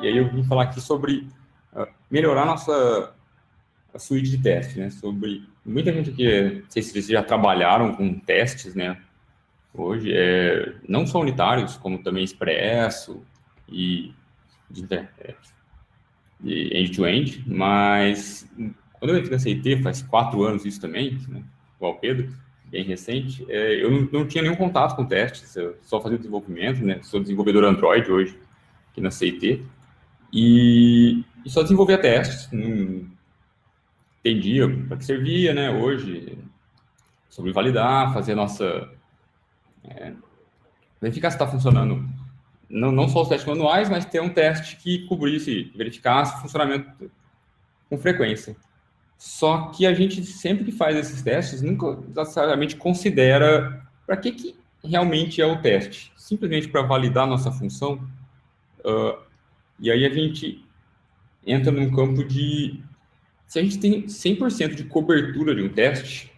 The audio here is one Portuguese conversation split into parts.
E aí eu vim falar aqui sobre melhorar nossa suíte de teste, né? Sobre muita gente aqui, não sei se vocês já trabalharam com testes, né? Hoje, não só unitários, como também expresso e de end-to-end, mas quando eu entrei na CIT, faz 4 anos isso também, né? Igual o Pedro, bem recente, eu não tinha nenhum contato com testes, eu só fazia desenvolvimento, né? Sou desenvolvedor Android hoje, aqui na CIT, e só desenvolvia testes, não entendia para que servia, né? Hoje, sobre validar, fazer a nossa... verificar se está funcionando, não só os testes manuais, mas ter um teste que cobrisse, verificasse o funcionamento com frequência. Só que a gente, sempre que faz esses testes, nunca necessariamente considera para que realmente é o teste. Simplesmente para validar a nossa função. E aí a gente entra num campo de... Se a gente tem 100% de cobertura de um teste,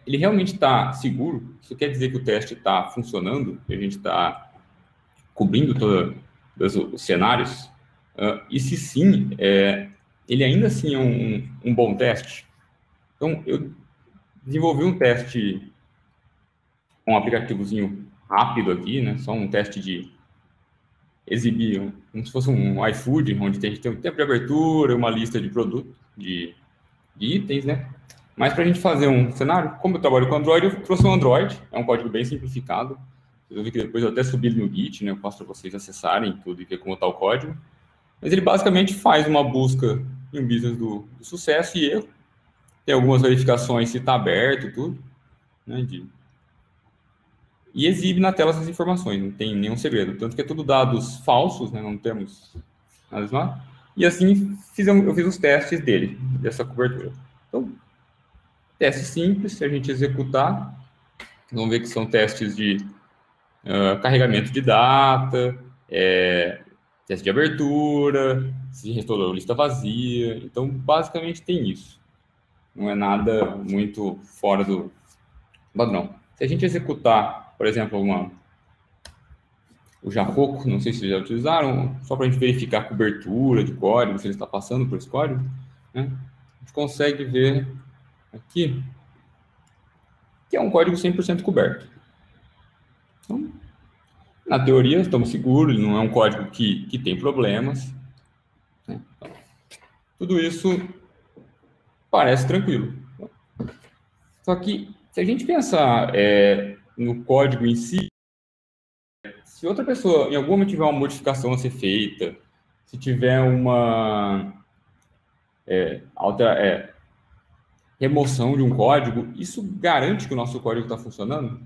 ele realmente está seguro? Isso quer dizer que o teste está funcionando? Que a gente está cobrindo todos os cenários? E se sim, ele ainda assim é um bom teste? Então, eu desenvolvi um teste, um aplicativozinho rápido aqui, né? Só um teste de exibir, como se fosse um iFood, onde a gente tem um tempo de abertura, uma lista de produtos, de itens, né? Mas para a gente fazer um cenário, como eu trabalho com Android, eu trouxe um Android, é um código bem simplificado. Eu vi que depois eu até subi ele no Git, né? Eu passo para vocês acessarem tudo e ver como está o código. Mas ele basicamente faz uma busca em um business do sucesso e erro. Tem algumas verificações se está aberto, tudo, né? E exibe na tela essas informações, não tem nenhum segredo. Tanto que é tudo dados falsos, né? Não temos nada demais. E assim, eu fiz os testes dele, dessa cobertura. Então, teste simples, se a gente executar, vamos ver que são testes de carregamento de data, teste de abertura, se restaurou lista vazia. Então, basicamente tem isso. Não é nada muito fora do padrão. Se a gente executar, por exemplo, o Jacoco, não sei se vocês já utilizaram, só para a gente verificar a cobertura de código, se ele está passando por esse código, né? A gente consegue ver aqui que é um código 100% coberto. Então, na teoria, estamos seguros, ele não é um código que tem problemas, né? Então, tudo isso parece tranquilo. Só que, se a gente pensar no código em si, se outra pessoa, em algum momento, tiver uma modificação a ser feita, se tiver uma remoção de um código, isso garante que o nosso código está funcionando?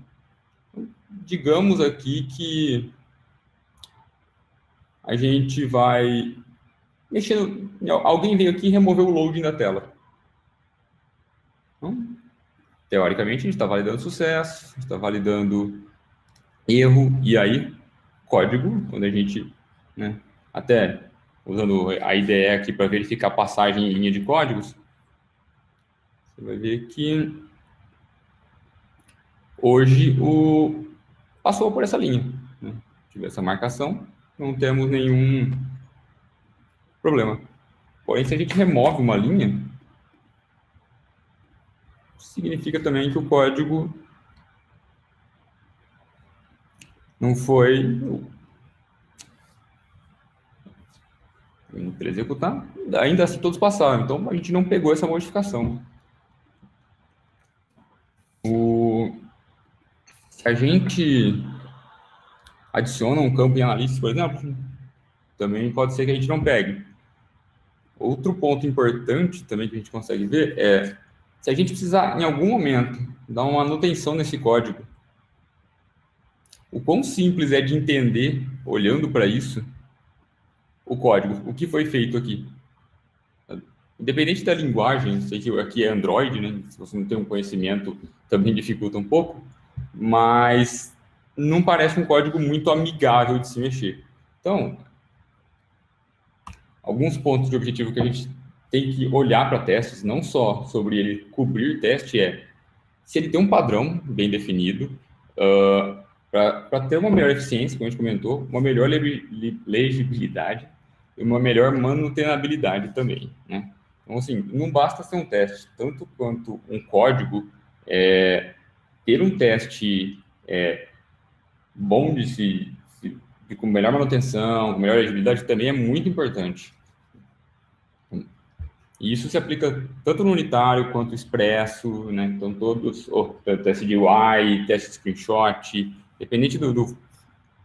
Então, digamos aqui que a gente vai mexendo... Alguém veio aqui e removeu o loading da tela. Então, teoricamente, a gente está validando sucesso, a gente está validando erro, e aí, código, quando a gente, né, até usando a IDE aqui para verificar a passagem em linha de códigos, você vai ver que hoje passou por essa linha, né? Tive essa marcação, não temos nenhum problema. Porém, se a gente remove uma linha, significa também que o código não foi para executar, ainda assim todos passaram, então a gente não pegou essa modificação. Se a gente adiciona um campo em Analytics, por exemplo, também pode ser que a gente não pegue. Outro ponto importante também que a gente consegue ver é se a gente precisar, em algum momento, dar uma manutenção nesse código, o quão simples é de entender, olhando para isso, o código, o que foi feito aqui. Independente da linguagem, sei que aqui é Android, né? Se você não tem um conhecimento, também dificulta um pouco, mas não parece um código muito amigável de se mexer. Então, alguns pontos de objetivo que a gente tem que olhar para testes, não só sobre ele cobrir teste, se ele tem um padrão bem definido, para ter uma melhor eficiência, como a gente comentou, uma melhor legibilidade, e uma melhor manutenabilidade também, né? Então, assim, não basta ser um teste, tanto quanto um código, ter um teste bom com melhor manutenção, com melhor legibilidade, também é muito importante. E isso se aplica tanto no unitário quanto expresso, né? Então, todos, teste de UI, teste de screenshot, dependente do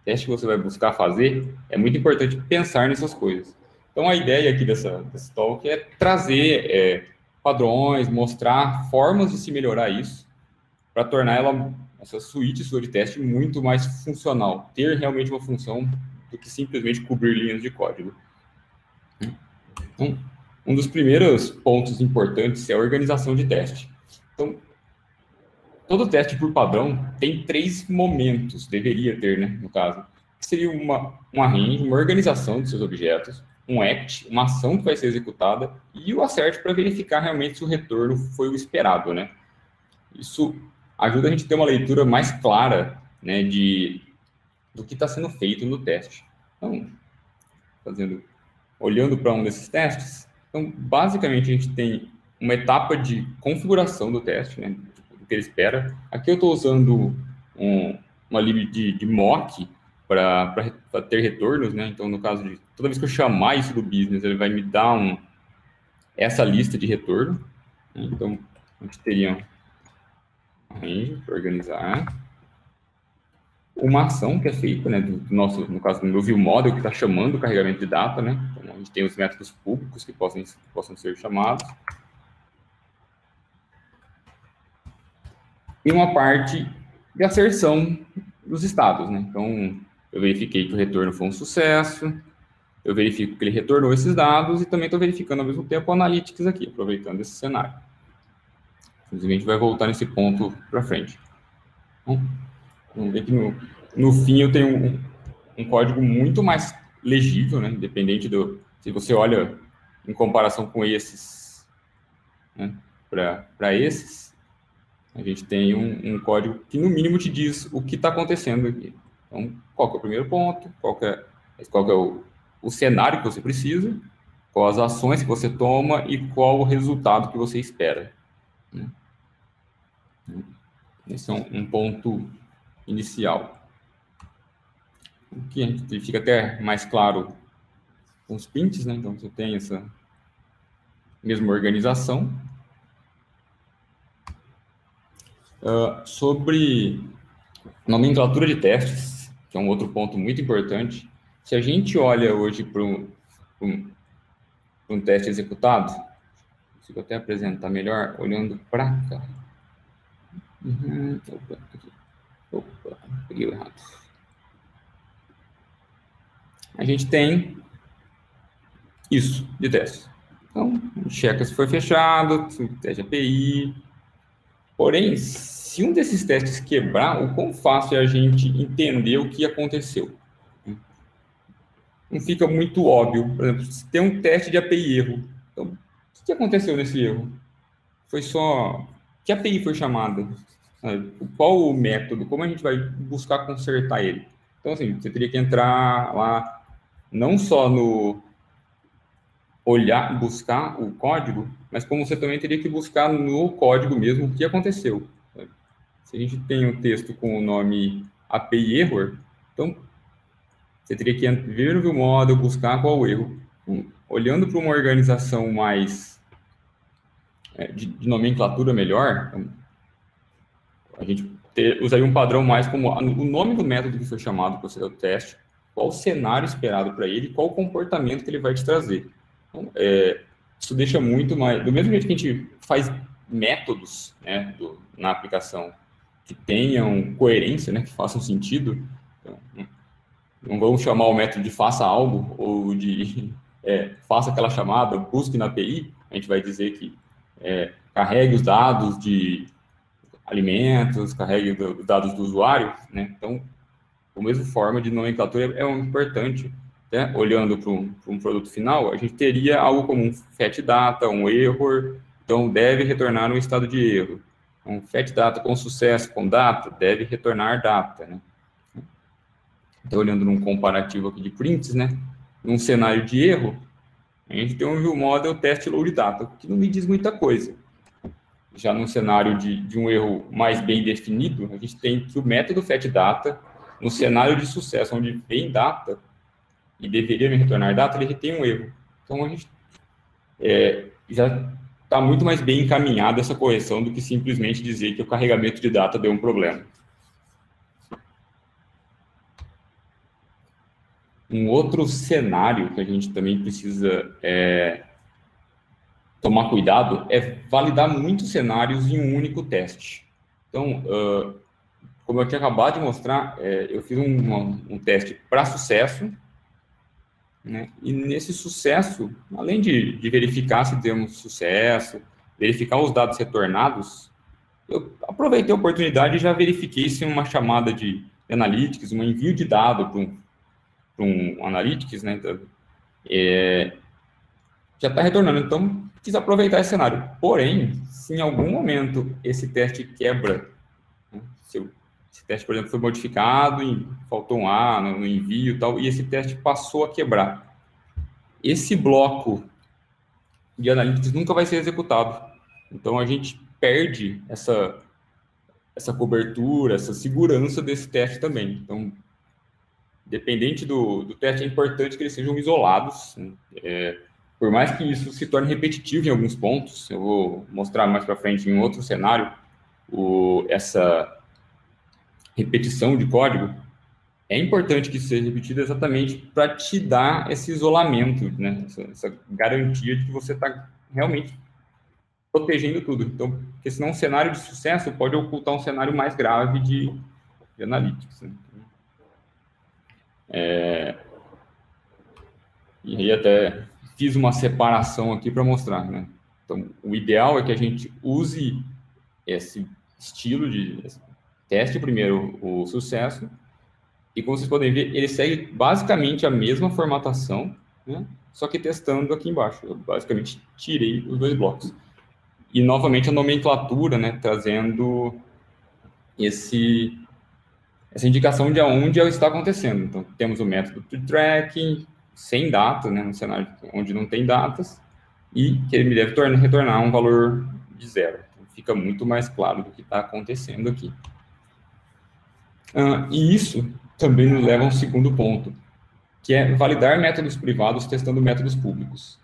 teste que você vai buscar fazer, é muito importante pensar nessas coisas. Então, a ideia aqui desse talk é trazer padrões, mostrar formas de se melhorar isso, para tornar essa suíte sua de teste muito mais funcional, ter realmente uma função do que simplesmente cobrir linhas de código. Então, um dos primeiros pontos importantes é a organização de teste. Então, todo teste por padrão tem 3 momentos, deveria ter, né, no caso. Seria um arrange, uma organização dos seus objetos, um act, uma ação que vai ser executada, e o assert para verificar realmente se o retorno foi o esperado, né? Isso ajuda a gente a ter uma leitura mais clara, né, do que está sendo feito no teste. Então, olhando para um desses testes, então, basicamente, a gente tem uma etapa de configuração do teste, né, do que ele espera. Aqui eu estou usando uma lib de mock para ter retornos, né? Então, no caso de toda vez que eu chamar isso do business, ele vai me dar essa lista de retorno, né? Então, a gente teria range para organizar uma ação que é feita, né, no caso do meu view model, que está chamando o carregamento de data, né? Então, a gente tem os métodos públicos que possam ser chamados. E uma parte de asserção dos estados, né? Então, eu verifiquei que o retorno foi um sucesso, eu verifico que ele retornou esses dados e também estou verificando ao mesmo tempo o Analytics aqui, aproveitando esse cenário. Inclusive, a gente vai voltar nesse ponto para frente. Então, vamos ver que no fim eu tenho um código muito mais legível, né? Independente se você olha em comparação com esses, né? Para esses, a gente tem um código que no mínimo te diz o que está acontecendo aqui. Então, qual que é o primeiro ponto, qual que é o cenário que você precisa, quais as ações que você toma e qual o resultado que você espera, né? Esse é um ponto inicial. O que a gente fica até mais claro com os prints, né? Então, você tem essa mesma organização. Sobre nomenclatura de testes, que é um outro ponto muito importante. Se a gente olha hoje para um teste executado, consigo até apresentar melhor olhando para cá. Opa, peguei o errado. A gente tem isso de teste. Então, checa se foi fechado, se teste API. Porém, se um desses testes quebrar, o quão fácil é a gente entender o que aconteceu? Não fica muito óbvio. Por exemplo, se tem um teste de API erro, então, o que aconteceu nesse erro? Foi só... Que API foi chamada? Qual o método? Como a gente vai buscar consertar ele? Então, assim, você teria que entrar lá, não só no buscar o código, mas como você também teria que buscar no código mesmo o que aconteceu. Se a gente tem um texto com o nome API Error, então você teria que vir no view model, buscar qual o erro. Olhando para uma organização mais de nomenclatura melhor, então, a gente usaria um padrão mais como o nome do método que foi chamado para o teste, qual o cenário esperado para ele, qual o comportamento que ele vai te trazer. Então, isso deixa muito mais... Do mesmo jeito que a gente faz métodos, né, na aplicação que tenham coerência, né, que façam sentido, então, não vamos chamar o método de faça algo ou de faça aquela chamada, busque na API, a gente vai dizer que carregue os dados de alimentos, carregue os dados do usuário, né? Então, a mesma forma de nomenclatura é importante, né? Olhando para um produto final, a gente teria algo como um fetch data, um error, então deve retornar um estado de erro. Um fetch data com sucesso, com data, deve retornar data, né? Então, olhando num comparativo aqui de prints, né? num cenário de erro, a gente tem um view model test load data, que não me diz muita coisa. Já num cenário de um erro mais bem definido, a gente tem que o método fetchData, no cenário de sucesso, onde vem data, e deveria me retornar data, ele tem um erro. Então, a gente já está muito mais bem encaminhada essa correção do que simplesmente dizer que o carregamento de data deu um problema. Um outro cenário que a gente também precisa tomar cuidado é validar muitos cenários em um único teste. Então, como eu tinha acabado de mostrar, eu fiz um teste para sucesso, né? E nesse sucesso, além de verificar se temos sucesso, verificar os dados retornados, eu aproveitei a oportunidade e já verifiquei se uma chamada de Analytics, um envio de dado para um Analytics, né? Então, já está retornando, então quis aproveitar esse cenário. Porém, se em algum momento esse teste quebra, né? Se esse teste, por exemplo, foi modificado e faltou um A no envio e tal, e esse teste passou a quebrar, esse bloco de Analytics nunca vai ser executado. Então, a gente perde essa cobertura, essa segurança desse teste também. Então, dependente do teste, é importante que eles sejam isolados, né? Por mais que isso se torne repetitivo em alguns pontos, eu vou mostrar mais para frente em outro cenário, essa repetição de código, é importante que isso seja repetido exatamente para te dar esse isolamento, né? Essa garantia de que você está realmente protegendo tudo. Então, porque senão um cenário de sucesso pode ocultar um cenário mais grave de Analytics, né? E aí até fiz uma separação aqui para mostrar, né? Então, o ideal é que a gente use esse estilo de teste primeiro o sucesso, e como vocês podem ver, ele segue basicamente a mesma formatação, né? Só que testando aqui embaixo. Eu basicamente tirei os dois blocos. E novamente a nomenclatura, né? Trazendo essa indicação de aonde está acontecendo. Então, temos o método de tracking, sem data, né, no cenário onde não tem datas, e que ele me deve retornar um valor de 0. Então, fica muito mais claro do que está acontecendo aqui. E isso também nos leva a um segundo ponto, que é validar métodos privados testando métodos públicos.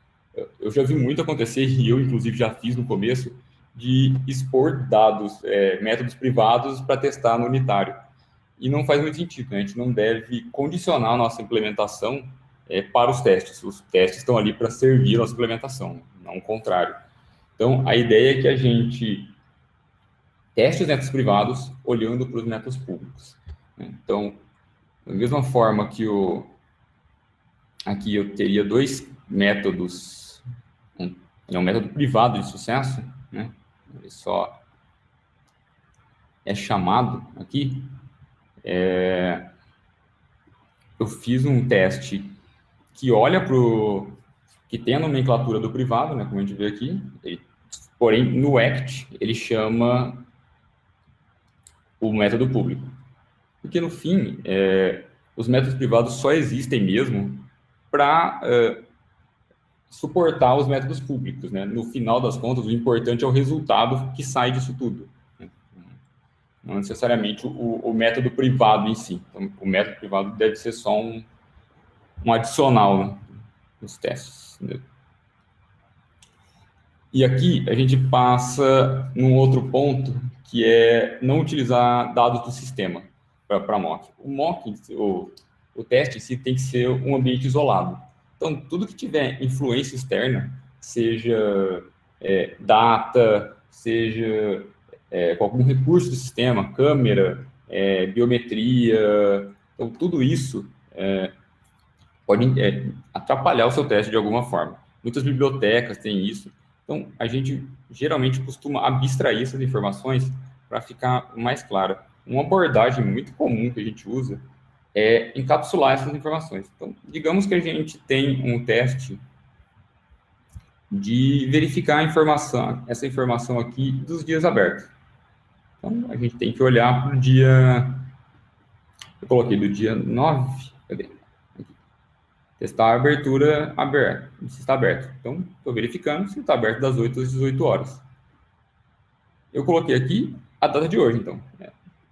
Eu já vi muito acontecer, e eu, inclusive, já fiz no começo, de expor dados, métodos privados para testar no unitário. E não faz muito sentido, né? A gente não deve condicionar a nossa implementação para os testes. Os testes estão ali para servir a nossa implementação, não o contrário. Então, a ideia é que a gente teste os métodos privados olhando para os métodos públicos, né? Então, da mesma forma que aqui eu teria dois métodos, é um método privado de sucesso, né? Ele só é chamado aqui. Eu fiz um teste que olha para que tem a nomenclatura do privado, né, como a gente vê aqui, porém, no ACT, ele chama o método público. Porque, no fim, os métodos privados só existem mesmo para suportar os métodos públicos, né? No final das contas, o importante é o resultado que sai disso tudo, né? Não necessariamente o método privado em si. Então, o método privado deve ser só um adicional, né, nos testes, né? E aqui a gente passa num outro ponto, que é não utilizar dados do sistema para mock. O mock, o teste em si, tem que ser um ambiente isolado. Então, tudo que tiver influência externa, seja data, seja algum recurso do sistema, câmera, biometria, então tudo isso pode atrapalhar o seu teste de alguma forma. Muitas bibliotecas têm isso. Então, a gente geralmente costuma abstrair essas informações para ficar mais claro. Uma abordagem muito comum que a gente usa é encapsular essas informações. Então, digamos que a gente tem um teste de verificar a informação, essa informação aqui dos dias abertos. Então, a gente tem que olhar para o dia... Eu coloquei do dia 9, cadê? Aqui. testar a abertura aberta, se está aberto. Então, estou verificando se está aberto das 8 às 18 horas. Eu coloquei aqui a data de hoje, então.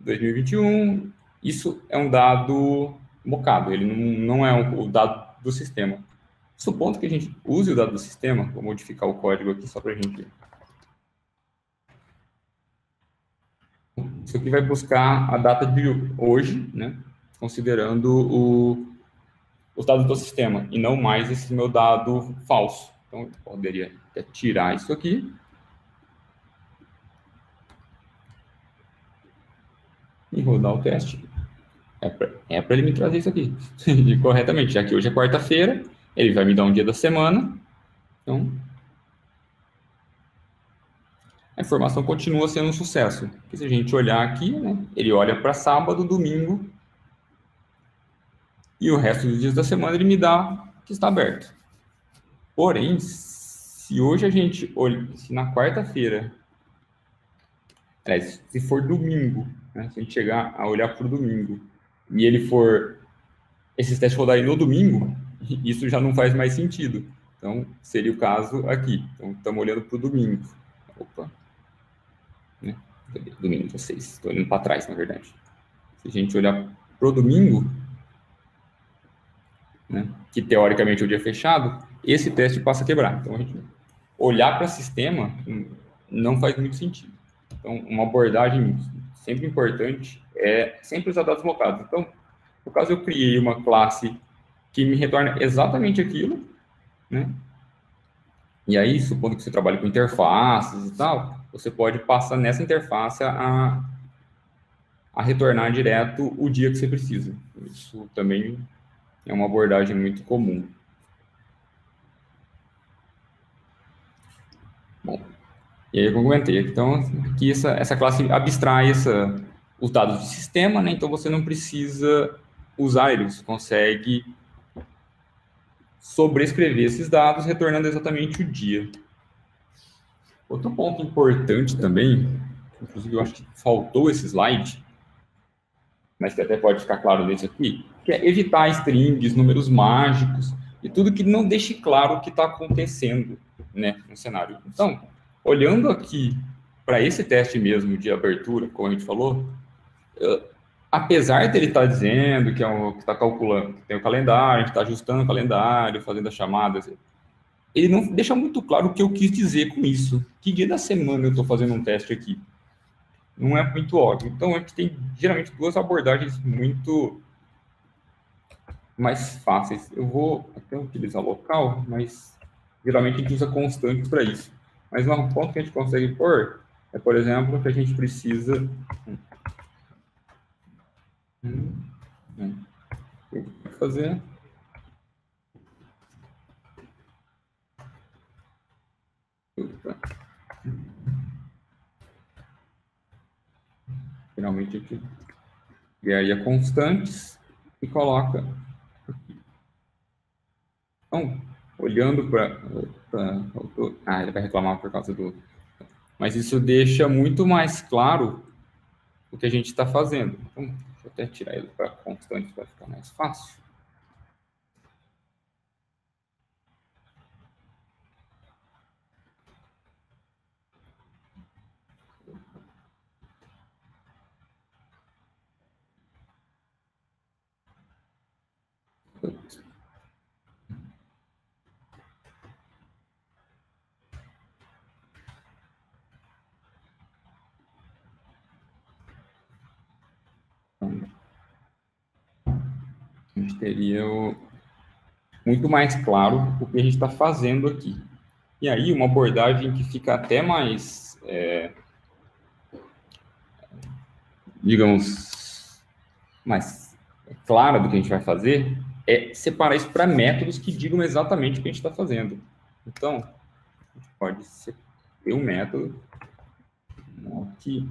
2021, isso é um dado mocado, ele não é o dado do sistema. Supondo que a gente use o dado do sistema, vou modificar o código aqui só para a gente... Isso aqui vai buscar a data de hoje, né? Considerando os dados do sistema, e não mais esse meu dado falso. Então, eu poderia tirar isso aqui. E rodar o teste. É para ele me trazer isso aqui corretamente, já que hoje é quarta-feira, ele vai me dar um dia da semana. Então, a informação continua sendo um sucesso. Porque se a gente olhar aqui, né, ele olha para sábado, domingo, e o resto dos dias da semana ele me dá que está aberto. Porém, se hoje a gente olha, se na quarta-feira, se for domingo, né, se a gente chegar a olhar para o domingo, e ele for, esses testes rodarem no domingo, isso já não faz mais sentido. Então, seria o caso aqui. Então, estamos olhando para o domingo. Opa. Né? Domingo, vocês. Estou olhando para trás, na verdade. Se a gente olhar para o domingo, né, que teoricamente é o dia fechado, esse teste passa a quebrar. Então, a gente olhar para o sistema não faz muito sentido. Então, uma abordagem sempre importante é sempre usar dados locados. Então, no caso, eu criei uma classe que me retorna exatamente aquilo, né? E aí, supondo que você trabalhe com interfaces e tal, você pode passar nessa interface a retornar direto o dia que você precisa. Isso também é uma abordagem muito comum. Bom, e aí eu comentei. Então, aqui essa classe abstrai os dados do sistema, né? Então você não precisa usar ele, você consegue sobrescrever esses dados, retornando exatamente o dia. Outro ponto importante também, inclusive eu acho que faltou esse slide, mas que até pode ficar claro nesse aqui, que é evitar strings, números mágicos e tudo que não deixe claro o que está acontecendo, né, no cenário. Então, olhando aqui para esse teste mesmo de abertura, como a gente falou, apesar dele estar dizendo que está calculando, que tem o calendário, a gente está ajustando o calendário, fazendo as chamadas, ele não deixa muito claro o que eu quis dizer com isso. Que dia da semana eu estou fazendo um teste aqui? Não é muito óbvio. Então, a gente tem geralmente duas abordagens muito mais fáceis. Eu vou até utilizar local, mas geralmente a gente usa constantes para isso. Mas um ponto que a gente consegue pôr é, por exemplo, que a gente precisa... fazer... Geralmente a gente criaria constantes e coloca aqui. Então, olhando para... ele vai reclamar por causa do... Mas isso deixa muito mais claro o que a gente está fazendo. Então, deixa eu até tirar ele para constante para ficar mais fácil. Então, a gente teria muito mais claro o que a gente está fazendo aqui. E aí, uma abordagem que fica até mais, digamos, mais clara do que a gente vai fazer, é separar isso para métodos que digam exatamente o que a gente está fazendo. Então, a gente pode ter um método aqui.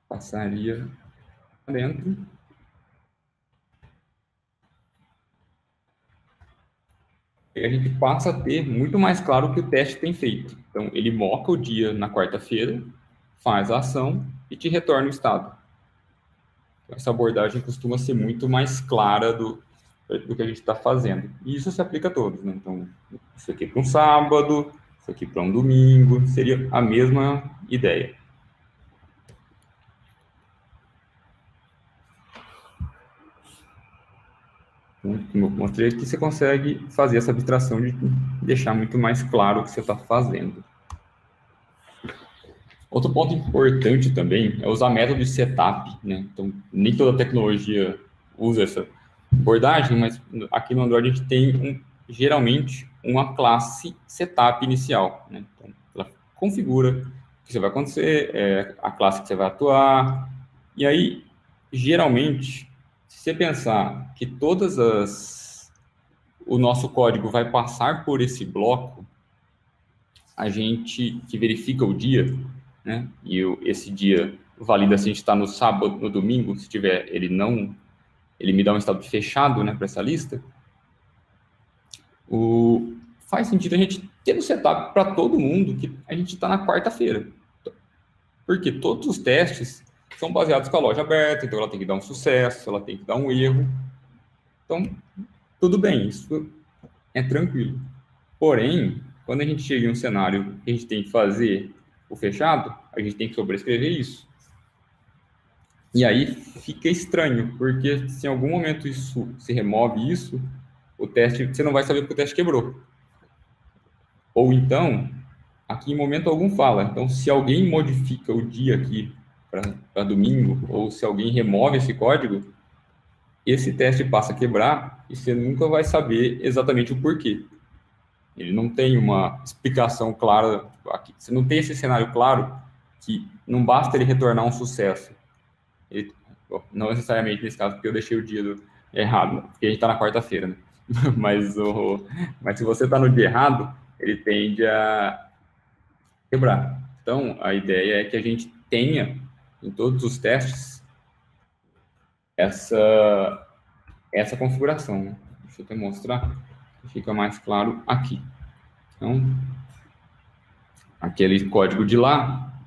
Passaria dentro. a gente passa a ter muito mais claro o que o teste tem feito. Então, ele moca o dia na quarta-feira, faz a ação e te retorna o estado. Então, essa abordagem costuma ser muito mais clara do que a gente está fazendo. E isso se aplica a todos, né? Então, isso aqui para um sábado, isso aqui para um domingo, seria a mesma ideia. Como eu mostrei aqui, você consegue fazer essa abstração de deixar muito mais claro o que você está fazendo. Outro ponto importante também é usar método de setup, né? Então, nem toda tecnologia usa essa abordagem, mas aqui no Android a gente tem, geralmente, uma classe setup inicial, né? Então, ela configura o que vai acontecer, a classe que você vai atuar, e aí, geralmente, se você pensar que o nosso código vai passar por esse bloco, a gente que verifica o dia, né? E esse dia valida se a gente está no sábado, no domingo, se tiver, ele me dá um estado fechado, né, para essa lista. Faz sentido a gente ter um setup para todo mundo que a gente está na quarta-feira. Porque todos os testes são baseados com a loja aberta, então ela tem que dar um sucesso, ela tem que dar um erro. Então, tudo bem, isso é tranquilo. Porém, quando a gente chega em um cenário que a gente tem que fazer o fechado, a gente tem que sobrescrever isso. E aí fica estranho, porque se em algum momento se remove isso, o teste, você não vai saber porque o teste quebrou. Ou então, aqui em momento algum fala. Então, se alguém modifica o dia aqui para domingo, ou se alguém remove esse código, esse teste passa a quebrar e você nunca vai saber exatamente o porquê. Ele não tem uma explicação clara aqui. Você não tem esse cenário claro que não basta ele retornar um sucesso. Não necessariamente nesse caso, porque eu deixei o dia errado, porque a gente está na quarta-feira, né? Mas se você está no dia errado, ele tende a quebrar. Então, a ideia é que a gente tenha, em todos os testes, essa configuração, né? Deixa eu até mostrar, fica mais claro aqui. Então, aquele código de lá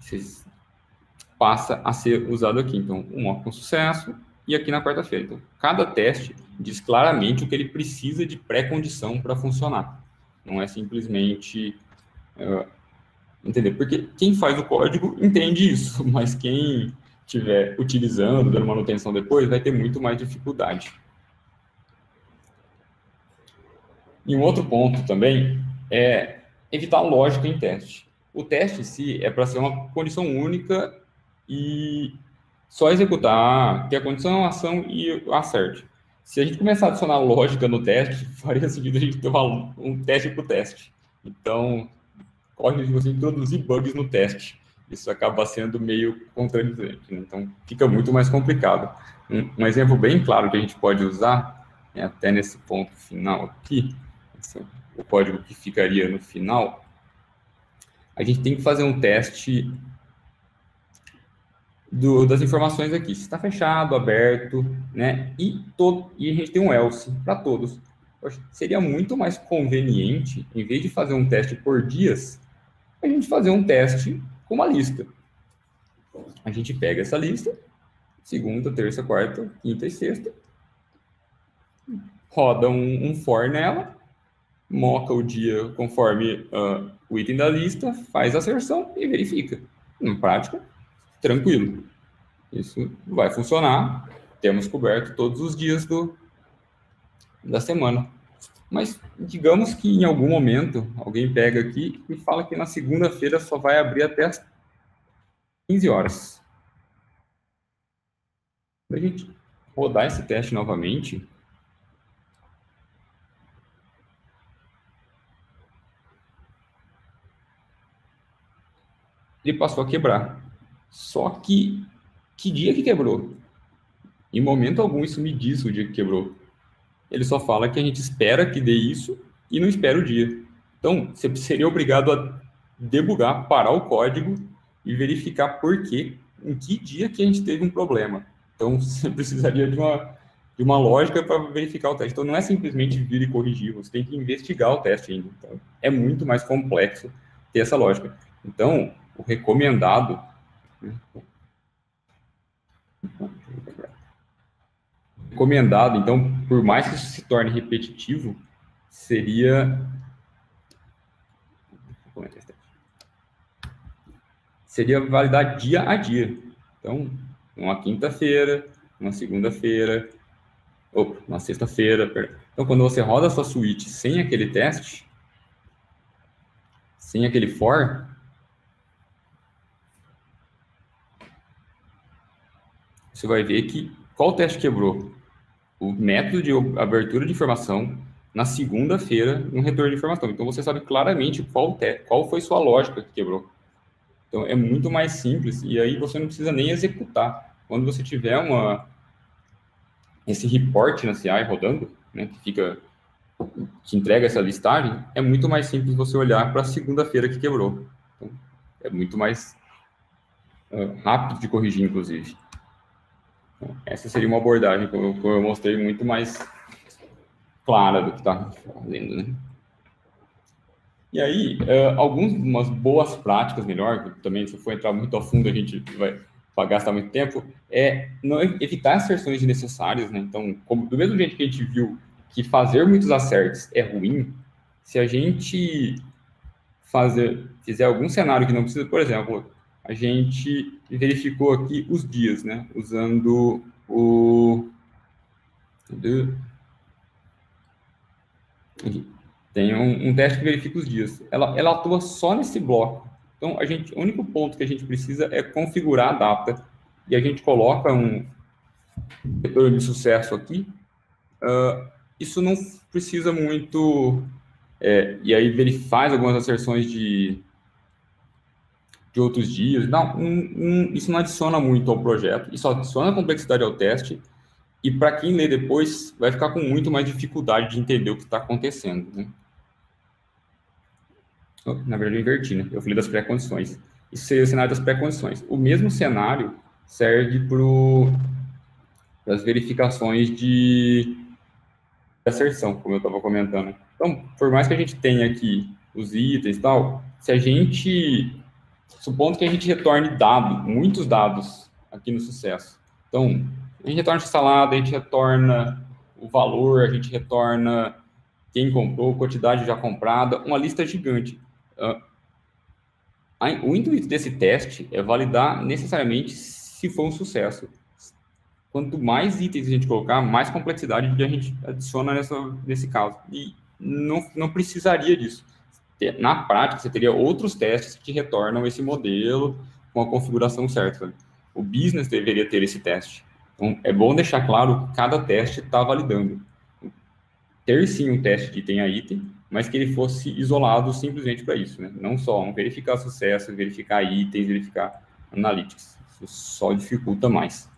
passa a ser usado aqui. Então, um mock com sucesso e aqui na quarta-feira. Então, cada teste diz claramente o que ele precisa de pré-condição para funcionar. Não é simplesmente entender. Porque quem faz o código entende isso, mas quem estiver utilizando, dando manutenção depois, vai ter muito mais dificuldade. E um outro ponto também é evitar lógica em teste. O teste em si é para ser uma condição única e só executar, ter a condição, a ação e acerte. Se a gente começar a adicionar lógica no teste, faria sentido a gente ter um teste para o teste. Então, corre de você introduzir bugs no teste. Isso acaba sendo meio contradizente, né? Então, fica muito mais complicado. Um exemplo bem claro que a gente pode usar, até nesse ponto final aqui, o código que ficaria no final, a gente tem que fazer um teste das informações aqui, se está fechado, aberto, né? E a gente tem um else para todos. Seria muito mais conveniente, em vez de fazer um teste por dias, a gente fazer um teste com uma lista. A gente pega essa lista, segunda, terça, quarta, quinta e sexta, roda um for nela, moca o dia conforme o item da lista, faz a asserção e verifica. Na prática, tranquilo. Isso vai funcionar. Temos coberto todos os dias da semana. Mas digamos que em algum momento alguém pega aqui e fala que na segunda-feira só vai abrir até as 15 horas. Para a gente rodar esse teste novamente, ele passou a quebrar. Só que dia que quebrou? Em momento algum isso me diz o dia que quebrou. Ele só fala que a gente espera que dê isso e não espera o dia. Então, você seria obrigado a debugar, parar o código e verificar em que dia que a gente teve um problema. Então, você precisaria de de uma lógica para verificar o teste. Então, não é simplesmente vir e corrigir, você tem que investigar o teste ainda. Então, é muito mais complexo ter essa lógica. Então, o recomendado... Recomendado, então, por mais que isso se torne repetitivo, seria validar dia a dia. Então, uma quinta-feira, uma segunda-feira, ou uma sexta-feira. Então, quando você roda a sua suíte sem aquele teste, sem aquele for, você vai ver que qual teste quebrou? O método de abertura de informação na segunda-feira no retorno de informação. Então, você sabe claramente qual foi sua lógica que quebrou. Então, é muito mais simples e aí você não precisa nem executar. Quando você tiver esse report na CI rodando, né, que entrega essa listagem, é muito mais simples você olhar para a segunda-feira que quebrou. Então, é muito mais rápido de corrigir, inclusive. Então, essa seria uma abordagem que eu mostrei muito mais clara do que está fazendo, né? E aí, algumas boas práticas, melhor, também se for entrar muito a fundo, a gente vai gastar muito tempo, é não evitar inserções desnecessárias, né? Então, do mesmo jeito que a gente viu que fazer muitos acertos é ruim, se a gente fizer algum cenário que não precisa, por exemplo, a gente verificou aqui os dias, né? Usando tem um teste que verifica os dias. Ela atua só nesse bloco. Então, o único ponto que a gente precisa é configurar a data. E a gente coloca um retorno de sucesso aqui. Isso não precisa muito... e aí ele faz algumas asserções de outros dias. Não, isso não adiciona muito ao projeto. Isso adiciona complexidade ao teste. E para quem lê depois, vai ficar com muito mais dificuldade de entender o que está acontecendo, né? Na verdade, eu inverti, né? Eu falei das pré-condições. Isso seria o cenário das pré-condições. O mesmo cenário serve para as verificações de asserção, como eu estava comentando. Então, por mais que a gente tenha aqui os itens e tal, se a gente... Supondo que a gente retorne muitos dados aqui no sucesso. Então, a gente retorna a salada, a gente retorna o valor, a gente retorna quem comprou, quantidade já comprada, uma lista gigante. O intuito desse teste é validar necessariamente se for um sucesso. Quanto mais itens a gente colocar, mais complexidade a gente adiciona nesse caso. E não precisaria disso. Na prática, você teria outros testes que retornam esse modelo com a configuração certa. O business deveria ter esse teste. Então, é bom deixar claro que cada teste está validando. Ter, sim, um teste de item a item, mas que ele fosse isolado simplesmente para isso, né? Não só verificar sucesso, verificar itens, verificar analytics. Isso só dificulta mais.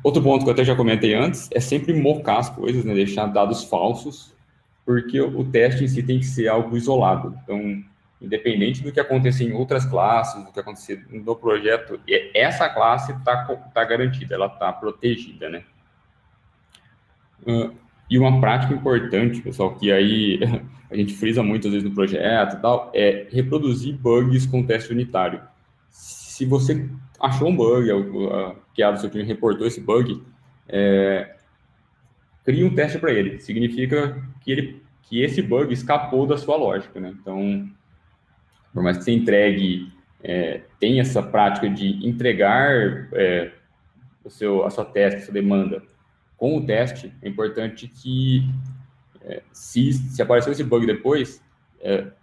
Outro ponto que eu até já comentei antes é sempre mocar as coisas, né? Deixar dados falsos, porque o teste em si tem que ser algo isolado. Então, independente do que acontecer em outras classes, do que acontecer no projeto, essa classe está garantida, ela está protegida, né? E uma prática importante, pessoal, que aí a gente frisa muitas vezes no projeto e tal, é reproduzir bugs com teste unitário. Se você achou um bug, que a seu time reportou esse bug, crie um teste para ele. Significa que esse bug escapou da sua lógica, né? Então, por mais que você entregue, tem essa prática de entregar a sua task, a sua demanda com o teste, é importante que, se apareceu esse bug depois,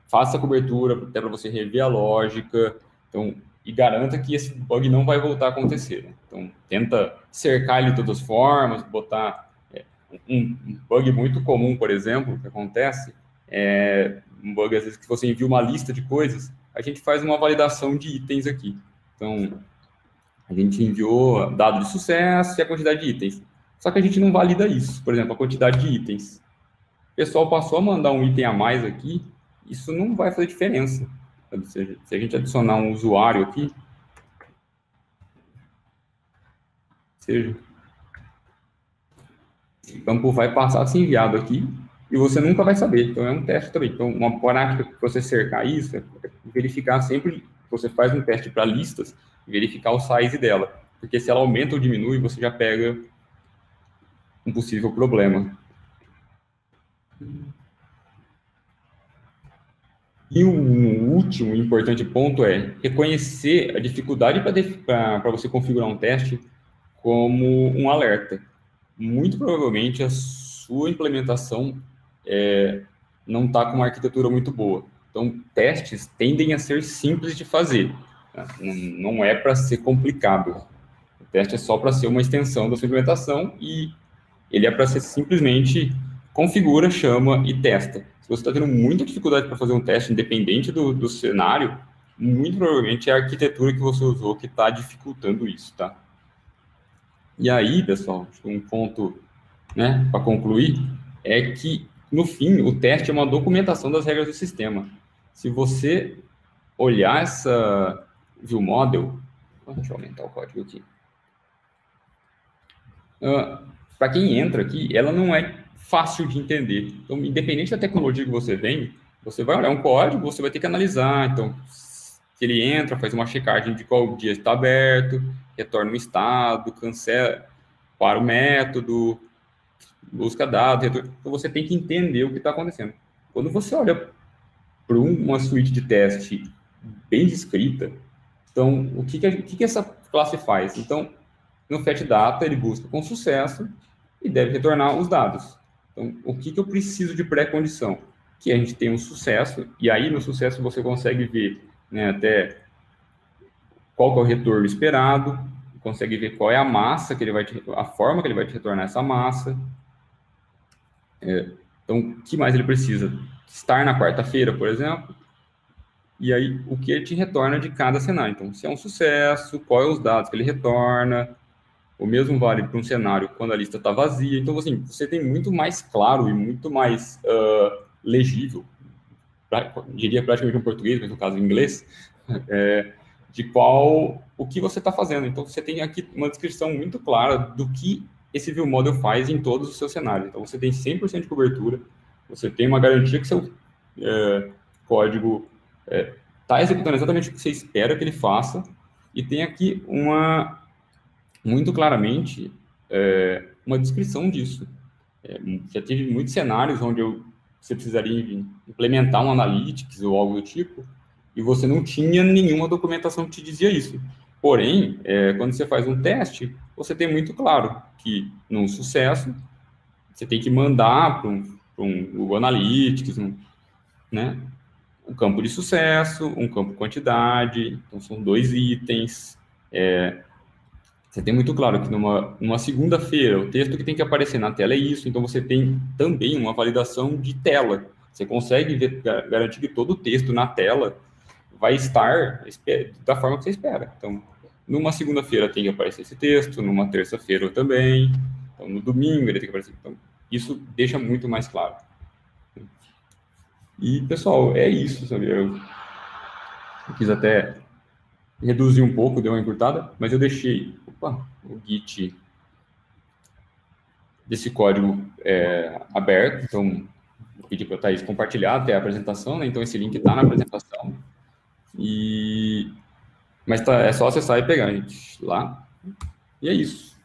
faça a cobertura até para você rever a lógica, então, e garanta que esse bug não vai voltar a acontecer, né? Então, tenta cercar ele de todas as formas, botar... Um bug muito comum, por exemplo, que acontece, um bug, às vezes, que você envia uma lista de coisas, a gente faz uma validação de itens aqui. Então, a gente enviou dado de sucesso e a quantidade de itens. Só que a gente não valida isso, por exemplo, a quantidade de itens. O pessoal passou a mandar um item a mais aqui, isso não vai fazer diferença. Se a gente adicionar um usuário aqui, seja... O campo vai passar a ser enviado aqui e você nunca vai saber. Então, é um teste também. Então, uma prática para você cercar isso é verificar sempre, você faz um teste para listas, verificar o size dela. Porque se ela aumenta ou diminui, você já pega um possível problema. E o último importante ponto é reconhecer a dificuldade para você configurar um teste como um alerta. Muito provavelmente a sua implementação não está com uma arquitetura muito boa. Então, testes tendem a ser simples de fazer. Tá? Não é para ser complicado. O teste é só para ser uma extensão da sua implementação e ele é para ser simplesmente configura, chama e testa. Se você está tendo muita dificuldade para fazer um teste independente do cenário, muito provavelmente é a arquitetura que você usou que está dificultando isso, tá? E aí, pessoal, um ponto, né, para concluir, é que, no fim, o teste é uma documentação das regras do sistema. Se você olhar essa view model, deixa eu aumentar o código aqui. Para quem entra aqui, ela não é fácil de entender. Então, independente da tecnologia que você vem, você vai olhar um código, você vai ter que analisar. Então, se ele entra, faz uma checagem de qual dia está aberto, retorna um estado, cancela, para o método, busca dados. Então, você tem que entender o que está acontecendo. Quando você olha para uma suíte de teste bem descrita, então, o que essa classe faz? Então, no fetch data, ele busca com sucesso e deve retornar os dados. Então, o que eu preciso de pré-condição? Que a gente tenha um sucesso, e aí no sucesso você consegue ver, né, até qual que é o retorno esperado, consegue ver qual é a massa que ele vai a forma que ele vai te retornar essa massa. Então, o que mais ele precisa? Estar na quarta-feira, por exemplo, e aí o que ele te retorna de cada cenário. Então, se é um sucesso, qual é os dados que ele retorna. O mesmo vale para um cenário quando a lista está vazia. Então, assim, você tem muito mais claro e muito mais legível, diria praticamente em português, mas no caso em inglês, de o que você está fazendo. Então, você tem aqui uma descrição muito clara do que esse view model faz em todos os seus cenários. Então, você tem 100% de cobertura, você tem uma garantia que seu código está executando exatamente o que você espera que ele faça, e tem aqui muito claramente uma descrição disso. Já tive muitos cenários onde você precisaria implementar um analytics ou algo do tipo, e você não tinha nenhuma documentação que te dizia isso. Porém, quando você faz um teste, você tem muito claro que, num sucesso, você tem que mandar para o analytics, né, um campo de sucesso, um campo quantidade, então são 2 itens. Você tem muito claro que numa segunda-feira, o texto que tem que aparecer na tela é isso, então você tem também uma validação de tela. Você consegue garantir que todo o texto na tela vai estar da forma que você espera. Então, numa segunda-feira tem que aparecer esse texto, numa terça-feira também, então no domingo ele tem que aparecer. Então, isso deixa muito mais claro. E, pessoal, é isso, sabe? Eu quis até reduzir um pouco, deu uma encurtada, mas eu deixei o Git desse código aberto, então vou pedir para a Thaís compartilhar até a apresentação, né? Então esse link está na apresentação, mas é só acessar e pegar, gente, lá, e é isso.